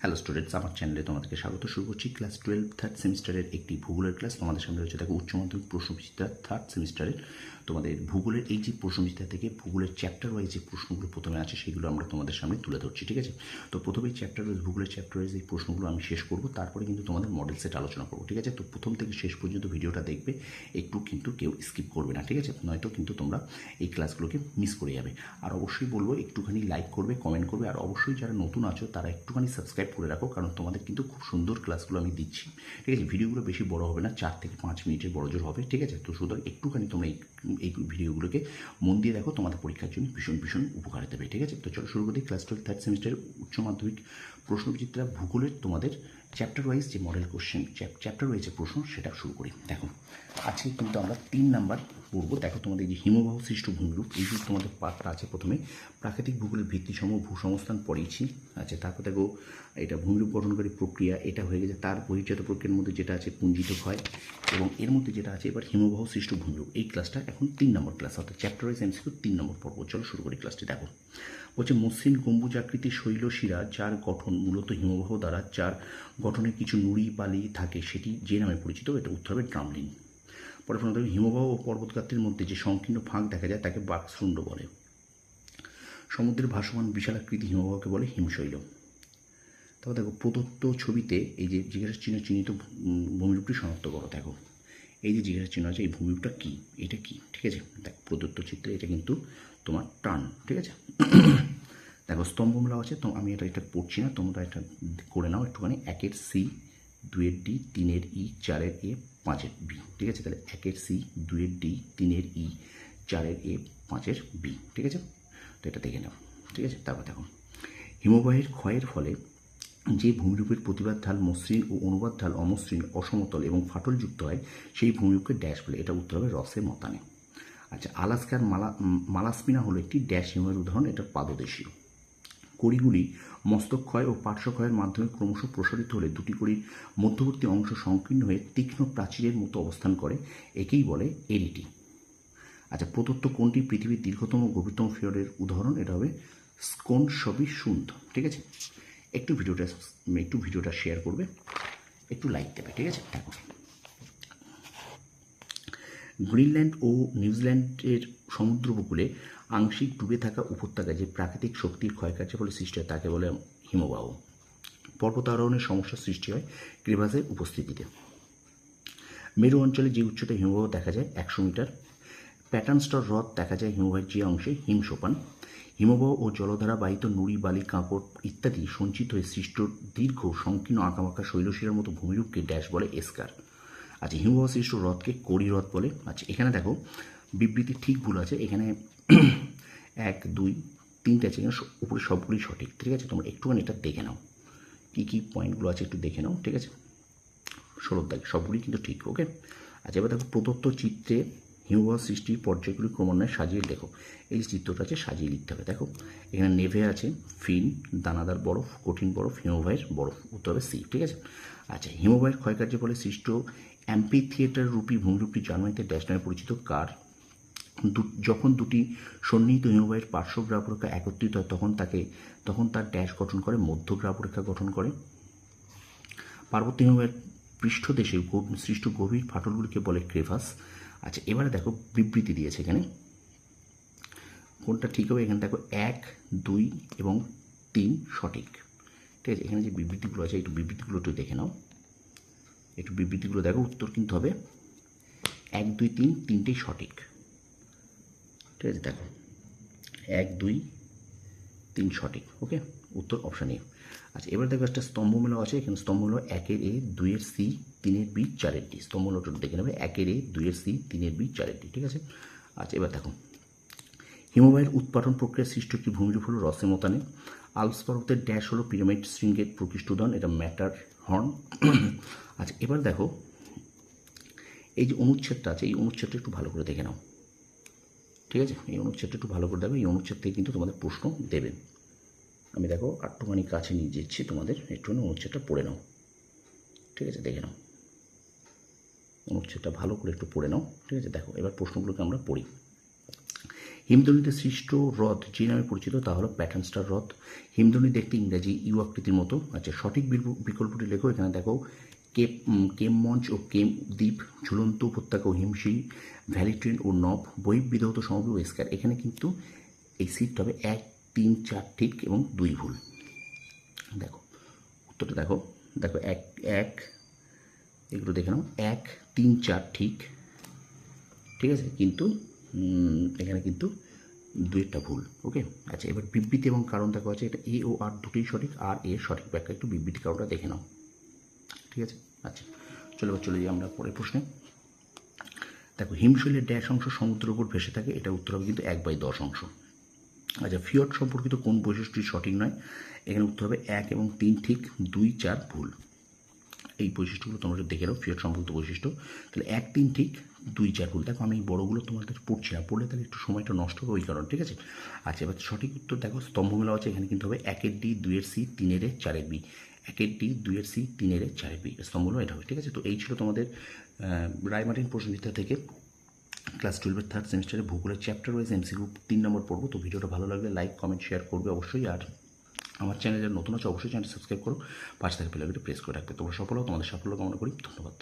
Hello students, আমার চ্যানেলে তোমাদেরকে স্বাগত। শুরু করছি ক্লাস 12 থার্ড সেমিস্টারের একটি ভূগোলের ক্লাস। তোমাদের সামনে রয়েছে দেখো উচ্চ মাধ্যমিক প্রশ্নবিচিত্রা থার্ড সেমিস্টারের তোমাদের ভূগোলের এই যে প্রশ্নবিচিত্রা থেকে ভূগোলের চ্যাপ্টার ওয়াইজ যে প্রশ্নগুলো প্রথমে আছে সেগুলো আমরা তোমাদের সামনে তুলে ধরছি, ঠিক আছে? তো প্রথমেই চ্যাপ্টার ওয়াইজ ভূগোলের চ্যাপ্টার ওয়াইজ এই প্রশ্নগুলো আমি শেষ করবো, তারপরে কিন্তু তোমাদের মডেল সেট আলোচনা করবো, ঠিক আছে? তো প্রথম থেকে শেষ পর্যন্ত ভিডিওটা দেখবে, একটু কিন্তু কেউ স্কিপ করবে না, ঠিক আছে? নয়তো কিন্তু তোমরা এই ক্লাসগুলোকে মিস করে যাবে। আর অবশ্যই বলবো একটুখানি লাইক করবে, কমেন্ট করবে, আর অবশ্যই যারা নতুন আছো তারা একটুখানি সাবস্ক্রাইব করে রাখো, কারণ তোমাদের কিন্তু খুব সুন্দর ক্লাসগুলো আমি দিচ্ছি, ঠিক আছে? ভিডিওগুলো বেশি বড় হবে না, 4 থেকে 5 মিনিটের বড়জোর হবে, ঠিক আছে? তো সুতরাং একটুখানি তোমরা এই ভিডিওগুলোকে মন দিয়ে দেখো, তোমাদের পরীক্ষার জন্য ভীষণ ভীষণ উপকার দেবে, ঠিক আছে? তো চলো শুরু করি ক্লাস 12 থার্ড সেমিস্টারের উচ্চ মাধ্যমিক প্রশ্নবিচিত্রা ভূগোলের তোমাদের চ্যাপ্টার ওয়াইজ যে মডেল কোশ্চেন, চ্যাপ্টার ওয়াইজ যে প্রশ্ন সেটা শুরু করি। দেখো আজকে কিন্তু আমরা 3 নাম্বার পড়বো। দেখো তোমাদের যে হিমবাহ সৃষ্ট ভূমিরূপ, এই যে তোমাদের পাঠটা আছে, প্রথমে প্রাকৃতিক ভূগোলের ভিত্তিসমূহ ভূসংস্থান পড়িয়েছি, আচ্ছা? তারপর দেখো এটা ভূমিরূপ গঠনকারী প্রক্রিয়া, এটা হয়ে গেছে। তার বহির্জাত প্রক্রিয়ার মধ্যে যেটা আছে পুঞ্জিত ক্ষয়, এবং এর মধ্যে যেটা আছে এবার হিমবাহ সৃষ্ট ভূমিরূপ। এই ক্লাসটা এখন 3 নম্বর ক্লাস, অর্থাৎ চ্যাপ্টার ওয়াইজ এমসিকিউ 3 নম্বর পর্ব। চলো শুরু করি ক্লাসটি। দেখো বলছে মসৃণ গম্বুজাকৃতির শৈলশিরা যার গঠন মূলত হিমবাহ দ্বারা, যার গঠনে কিছু নুড়ি বালি থাকে, সেটি যে নামে পরিচিত, এটা উত্তর হবে ড্রামলিন। পরে দেখো হিমবাহ ও পর্বতগাত্রের মধ্যে যে সংকীর্ণ ফাঁক দেখা যায় তাকে বাকশৃণ্ড বলে। সমুদ্রের ভাসমান বিশালাকৃতি হিমবাহকে বলে হিমশৈল। তারপর দেখো প্রদত্ত ছবিতে এই যে জিজ্ঞাসা চিহ্ন চিহ্নিত ভূমিরূপটি শনাক্ত করো। দেখো এই যে জিজ্ঞাসা চিহ্ন আছে, এই ভূমিরূপটা কী, এটা কি, ঠিক আছে? দেখো প্রদত্ত চিত্রে এটা কিন্তু তোমার টান, ঠিক আছে? দেখো স্তম্ভমেলা আছে, তো আমি এটা পড়ছি না, তোমরা এটা করে নাও একটুখানি। 1-এর সি, 2-এর ডি, 3-এর ই, 4-এর এ, 5-এর বি, ঠিক আছে? তাহলে 1-এর সি, 2-এর ডি, 3-এর ই, 4-এর এ, 5-এর বি, ঠিক আছে? তো এটা দেখে নাও, ঠিক আছে? তারপর দেখো হিমবাহের ক্ষয়ের ফলে যে ভূমিরূপের প্রতিবাদ ঢাল মসৃণ ও অনুবাদ ঢাল অমসৃণ, অসমতল এবং ফাটলযুক্ত হয়, সেই ভূমিরূপকে ড্যাশ বলে। এটা উত্তর হবে রসে মতানে। আচ্ছা, আলাস্কার মালাস্পিনা হলো একটি ড্যাশ হিমের উদাহরণ, এটা পাদদেশীয়। কড়িগুলি মস্তকক্ষয় ও পার্শ্বক্ষয়ের মাধ্যমে ক্রমশ প্রসারিত হলে দুটি কড়ির মধ্যবর্তী অংশ সংকীর্ণ হয়ে তীক্ষ্ণ প্রাচীরের মতো অবস্থান করে, একেই বলে এরিটি। আচ্ছা, প্রদত্ত কোনটি পৃথিবীর দীর্ঘতম ও গভীরতম ফিয়র্ডের উদাহরণ? এটা হবে স্কোনসবি সুন্দ, ঠিক আছে? একটু ভিডিওটা শেয়ার করবে, একটু লাইক দেবে, ঠিক আছে? দেখো গ্রিনল্যান্ড ও নিউজিল্যান্ডের সমুদ্র উপকূলে আংশিক ডুবে থাকা উপত্যকায় যে প্রাকৃতিক শক্তির ক্ষয়কার্যের ফলে সৃষ্টি হয় তাকে বলে হিমবাহ। পর্বতারোহণের সমস্যার সৃষ্টি হয় ক্রেভাসের উপস্থিতিতে। মেরু অঞ্চলে যে উচ্চতায় হিমবাহ দেখা যায় 100 মিটার। প্যাটার্ন স্টার হ্রদ দেখা যায় হিমবাহের যে অংশে হিমসোপান। হিমবাহ ও জলধারা বাহিত নুড়ি বালি কাঁকড় ইত্যাদি সঞ্চিত হয়ে সৃষ্ট দীর্ঘ সংকীর্ণ আঁকাবাঁকা শৈলশিরার মতো ভূমিরূপকে ড্যাশ বলে এস্কার। আচ্ছা, হিমবাহ সৃষ্ট হ্রদকে কোরি হ্রদ বলে। আচ্ছা, এখানে দেখো বিবৃতি ঠিক ভুল আছে, এখানে 1, 2, 3টে আছে, এখানে উপরে সবগুলোই সঠিক, ঠিক আছে? তোমরা একটুখানি এটা দেখে নাও, কী কী পয়েন্টগুলো আছে একটু দেখে নাও, ঠিক আছে? 16 দাগে সবগুলোই কিন্তু ঠিক, ওকে? আচ্ছা, এবার দেখো প্রদত্ত চিত্রে হিমবাহ সৃষ্টির পর্যায়গুলি ক্রমান্বয়ে সাজিয়ে লেখো। এই চিত্রটা আছে, সাজিয়ে লিখতে হবে। দেখো এখানে নেভে আছে ফিন, দানাদার বরফ, কঠিন বরফ, হিমবাহের বরফ, উত্তর হবে সি, ঠিক আছে? আচ্ছা, হিমবাহের ক্ষয়কার্যের ফলে সৃষ্ট অ্যাম্পি থিয়েটার রূপী ভূমিরূপটি জার্মানিতে ড্যাশ নামে পরিচিত কার? যখন দুটি সন্নিহিত হিমবাহের পার্শ্ব গ্রাবরেখা একত্রিত হয় তখন তার ড্যাশ গঠন করে, মধ্য গ্রাবরেখা গঠন করে। পার্বত্য হিমবাহের পৃষ্ঠদেশে সৃষ্ট গভীর ফাটলগুলিকে বলে ক্রেভাস। আচ্ছা, এবারে দেখো বিবৃতি দিয়েছে এখানে, কোনটা ঠিক হবে? এখানে দেখো 1, 2 এবং 3 সঠিক, ঠিক আছে? এখানে যে বিবৃতিগুলো আছে একটু বিবৃতিগুলো একটু দেখে নাও, একটু বিবৃতিগুলো দেখো। উত্তর কিন্তু হবে 1, 2, 3 তিনটেই সঠিক, ঠিক আছে? দেখো 1, 2, 3 সঠিক, ওকে? উত্তর অপশান এ। আচ্ছা, এবার দেখো একটা স্তম্ভমেলাও আছে, এখানে স্তম্ভমেলা 1-এর এ, 2-এর সি, 3-এর বি, 4-এর ডি। স্তম্ভমেলাটা দেখে নেবে, 1-এর এ, 2-এর সি, 3-এর বি, 4-এর ডি, ঠিক আছে? আচ্ছা, এবার দেখো হিমবাহের উৎপাটন প্রক্রিয়া সৃষ্ট একটি ভূমিরূপ হলো রসে মতানে। আল্পস পর্বতের ড্যাশ হলো পিরামিড শৃঙ্গের প্রকৃষ্ট উদাহরণ, এটা ম্যাটার হর্ন। আচ্ছা, এবার দেখো এই যে অনুচ্ছেদটা আছে, এই অনুচ্ছেদটা একটু ভালো করে দেখে নাও, ঠিক আছে? এই অনুচ্ছেদটা একটু ভালো করে দেখো, এই অনুচ্ছেদ থেকে কিন্তু তোমাদের প্রশ্ন দেবে। আমি দেখো একটুখানি কাছে নিয়ে যাচ্ছি, তোমাদের একটুখানি অনুচ্ছেদটা পড়ে নাও, ঠিক আছে? দেখে নাও অনুচ্ছেদটা ভালো করে একটু পড়ে নাও, ঠিক আছে? দেখো এবার প্রশ্নগুলোকে আমরা পড়ি। হিমধনুতে সৃষ্ট হ্রদ যে নামে পরিচিত তা হলো প্যাটার্ন স্টার হ্রদ। হিমধনু দেখতে ইংরাজি ইউ আকৃতির মতো। আচ্ছা, সঠিক বিকল্পটি লেখো। এখানে দেখো কেম মঞ্চ ও কেম দ্বীপ, ঝুলন্ত উপত্যকা ও হিমশিল, ভ্যালি ট্রেন ও নব, বহির্বিধৌত সমভূমি ও স্কার। এখানে কিন্তু এই সিটটা হবে 1, 3, 4 ঠিক এবং 2 ভুল। দেখো উত্তরটা দেখো, দেখো এক এক এগুলো দেখে নাও, 1, 3, 4 ঠিক, ঠিক আছে, কিন্তু এখানে কিন্তু 2টা ভুল। ওকে, আচ্ছা, এবার বিবৃতি এবং কারণ দেখো আছে, এটা এ ও আর দুটোই সঠিক, আর এর সঠিক ব্যাখ্যা একটু বিবৃতি কারণটা দেখে নাও, ঠিক আছে। আচ্ছা, চলে যাই আমরা পরের প্রশ্নে। দেখো, হিমশৈলের ড্যাশ অংশ সমুদ্রের উপর ভেসে থাকে, এটা উত্তর হবে কিন্তু 1/10 অংশ। আচ্ছা, ফিয়ট সম্পর্কিত কোন বৈশিষ্ট্যটি সঠিক নয়? এখানে উত্তর হবে 1 এবং 3 ঠিক, 2, 4 ভুল। এই বৈশিষ্ট্যগুলো তোমরা যদি দেখে নাও, ফিয়ট সম্পর্কিত বৈশিষ্ট্য, তাহলে 1, 3 ঠিক, 2, 4 ভুল। দেখো, আমি এই বড়গুলো তোমাদের পড়ছি না, পড়লে তাহলে একটু সময়টা নষ্ট হবে, ওই কারণে, ঠিক আছে। আচ্ছা, এবার সঠিক উত্তর দেখো, স্তম্ভ মেলা আছে, এখানে কিন্তু হবে 1-এর ডি, 2-এর সি, 3-এর এ, 4-এর বি। 1-এর ডি, 2-এর সি, 3-এর এ, 4-এর বি, স্তম্ভ মেলা এটা হবে, ঠিক আছে। তো এই ছিল তোমাদের রায়মার্টিন প্রশ্নবিদ্যা থেকে ক্লাস 12-এর থার্ড সেমিস্টারে ভূগোলের চ্যাপ্টার ওয়াইজ এমসিকিউ 3 নম্বর পড়বো। তো ভিডিওটা ভালো লাগলে লাইক, কমেন্ট, শেয়ার করবে অবশ্যই। আর আমার চ্যানেলে নতুন আছে অবশ্যই চ্যানেল সাবস্ক্রাইব করো, পাশে থাকা বেল আইকনটি প্রেস করে রাখবে। তোমরা সফল হও, তোমাদের সাফল্য কামনা করি। ধন্যবাদ।